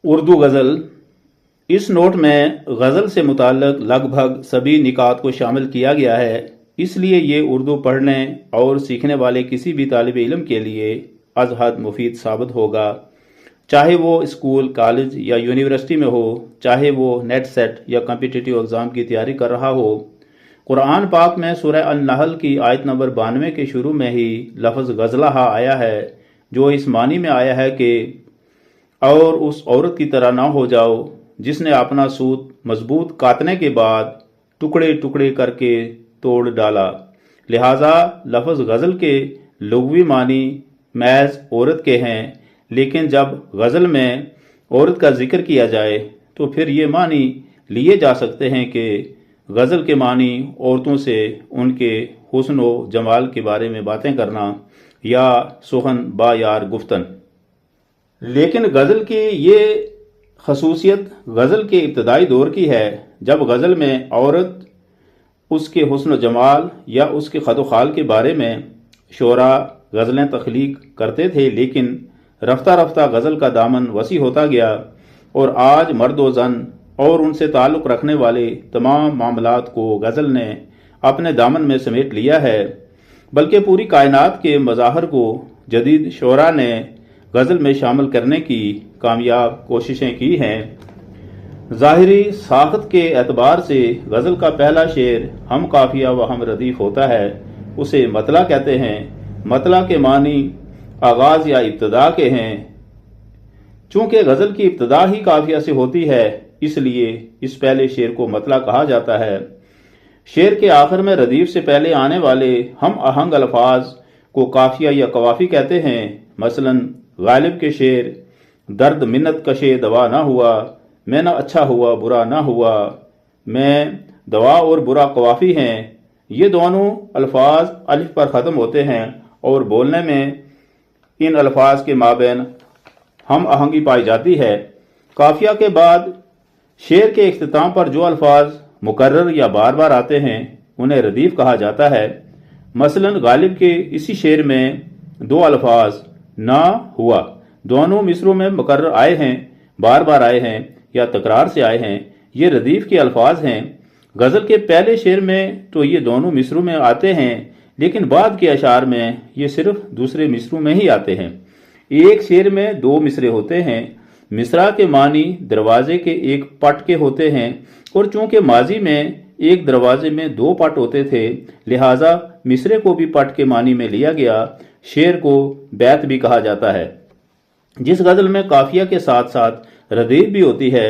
اردو غزل۔ اس note میں غزل سے متعلق لگ بھگ سبھی نکات کو شامل کیا گیا ہے، اس لیے یہ اردو پڑھنے اور سیکھنے والے کسی بھی طالب علم کے لیے از حد مفید ثابت ہوگا، چاہے وہ اسکول، کالج یا یونیورسٹی میں ہو، چاہے وہ نیٹ سیٹ یا کمپیٹیٹیو ایگزام کی تیاری کر رہا ہو۔ قرآن پاک میں سورہ النحل کی آیت نمبر 92 کے شروع میں ہی لفظ غزلہ آیا ہے، جو اس معنی میں آیا ہے کہ اور اس عورت کی طرح نہ ہو جاؤ جس نے اپنا سوت مضبوط کاٹنے کے بعد ٹکڑے ٹکڑے کر کے توڑ ڈالا۔ لہٰذا لفظ غزل کے لغوی معنی محض عورت کے ہیں، لیکن جب غزل میں عورت کا ذکر کیا جائے تو پھر یہ معنی لیے جا سکتے ہیں کہ غزل کے معنی عورتوں سے ان کے حسن و جمال کے بارے میں باتیں کرنا یا سخن با یار گفتن۔ لیکن غزل کی یہ خصوصیت غزل کے ابتدائی دور کی ہے، جب غزل میں عورت، اس کے حسن و جمال یا اس کے خد و خال کے بارے میں شعراء غزلیں تخلیق کرتے تھے، لیکن رفتہ رفتہ غزل کا دامن وسیع ہوتا گیا اور آج مرد و زن اور ان سے تعلق رکھنے والے تمام معاملات کو غزل نے اپنے دامن میں سمیٹ لیا ہے، بلکہ پوری کائنات کے مظاہر کو جدید شعراء نے غزل میں شامل کرنے کی کامیاب کوششیں کی ہیں۔ ظاہری ساخت کے اعتبار سے غزل کا پہلا شعر ہم قافیہ و ہم ردیف ہوتا ہے، اسے مطلع کہتے ہیں۔ مطلع کے معنی آغاز یا ابتدا کے ہیں۔ چونکہ غزل کی ابتدا ہی قافیہ سے ہوتی ہے، اس لیے اس پہلے شعر کو مطلع کہا جاتا ہے۔ شعر کے آخر میں ردیف سے پہلے آنے والے ہم آہنگ الفاظ کو قافیہ یا قوافی کہتے ہیں۔ مثلاً غالب کے شعر درد منت کشے دوا نہ ہوا، میں نہ اچھا ہوا برا نہ ہوا، میں دوا اور برا قوافی ہیں۔ یہ دونوں الفاظ الف پر ختم ہوتے ہیں اور بولنے میں ان الفاظ کے مابین ہم آہنگی پائی جاتی ہے۔ قافیہ کے بعد شعر کے اختتام پر جو الفاظ مکرر یا بار بار آتے ہیں انہیں ردیف کہا جاتا ہے۔ مثلاً غالب کے اسی شعر میں دو الفاظ نہ ہوا دونوں مصروں میں مکرر آئے ہیں، بار بار آئے ہیں یا تکرار سے آئے ہیں، یہ ردیف کے الفاظ ہیں۔ غزل کے پہلے شعر میں تو یہ دونوں مصروں میں آتے ہیں، لیکن بعد کے اشعار میں یہ صرف دوسرے مصروں میں ہی آتے ہیں۔ ایک شعر میں دو مصرے ہوتے ہیں۔ مصرع کے معنی دروازے کے ایک پٹ کے ہوتے ہیں، اور چونکہ ماضی میں ایک دروازے میں دو پٹ ہوتے تھے، لہٰذا مصرے کو بھی پٹ کے معنی میں لیا گیا۔ شعر کو بیت بھی کہا جاتا ہے۔ جس غزل میں قافیہ کے ساتھ ساتھ ردیف بھی ہوتی ہے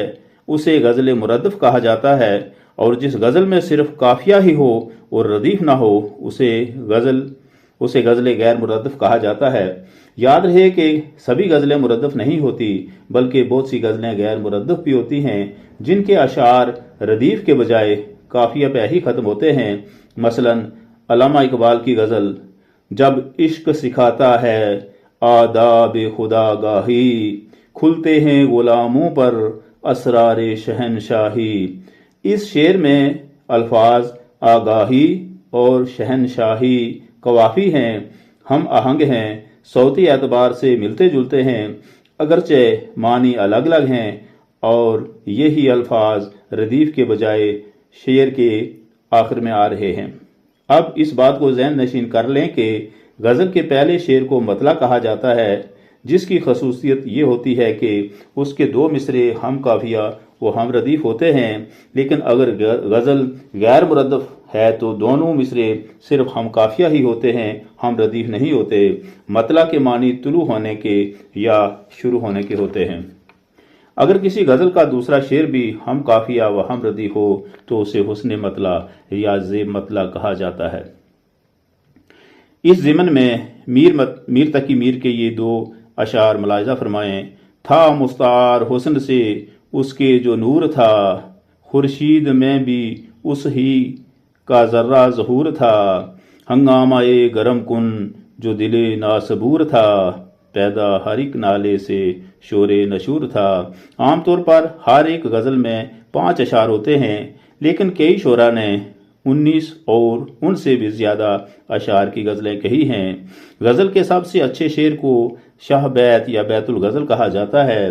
اسے غزل مردف کہا جاتا ہے، اور جس غزل میں صرف قافیہ ہی ہو اور ردیف نہ ہو اسے غزل غیر مردف کہا جاتا ہے۔ یاد رہے کہ سبھی غزلیں مردف نہیں ہوتی، بلکہ بہت سی غزلیں غیر مردف بھی ہوتی ہیں جن کے اشعار ردیف کے بجائے قافیہ پہ ہی ختم ہوتے ہیں۔ مثلاً علامہ اقبال کی غزل جب عشق سکھاتا ہے آداب خدا گاہی، کھلتے ہیں غلاموں پر اسرار شہنشاہی۔ اس شعر میں الفاظ آگاہی اور شہنشاہی قوافی ہیں، ہم آہنگ ہیں، صوتی اعتبار سے ملتے جلتے ہیں، اگرچہ معنی الگ الگ ہیں، اور یہی الفاظ ردیف کے بجائے شعر کے آخر میں آ رہے ہیں۔ اب اس بات کو ذہن نشین کر لیں کہ غزل کے پہلے شعر کو مطلع کہا جاتا ہے، جس کی خصوصیت یہ ہوتی ہے کہ اس کے دو مصرے ہم قافیہ و ہم ردیف ہوتے ہیں، لیکن اگر غزل غیر مردف ہے تو دونوں مصرے صرف ہم قافیہ ہی ہوتے ہیں، ہم ردیف نہیں ہوتے۔ مطلع کے معنی طلوع ہونے کے یا شروع ہونے کے ہوتے ہیں۔ اگر کسی غزل کا دوسرا شعر بھی ہم قافیہ و ہم ردیف ہو تو اسے حسن مطلع یا زیب مطلع کہا جاتا ہے۔ اس ضمن میں میر تقی میر کے یہ دو اشعار ملاحظہ فرمائیں۔ تھا مستعار حسن سے اس کے جو نور تھا، خورشید میں بھی اس ہی کا ذرہ ظہور تھا، ہنگامہ گرم کن جو دل ناصبور تھا، پیدا ہر ایک نالے سے شور نشور تھا۔ عام طور پر ہر ایک غزل میں 5 اشعار ہوتے ہیں، لیکن کئی شعراء نے 19 اور ان سے بھی زیادہ اشعار کی غزلیں کہی ہیں۔ غزل کے سب سے اچھے شعر کو شاہ بیت یا بیت الغزل کہا جاتا ہے۔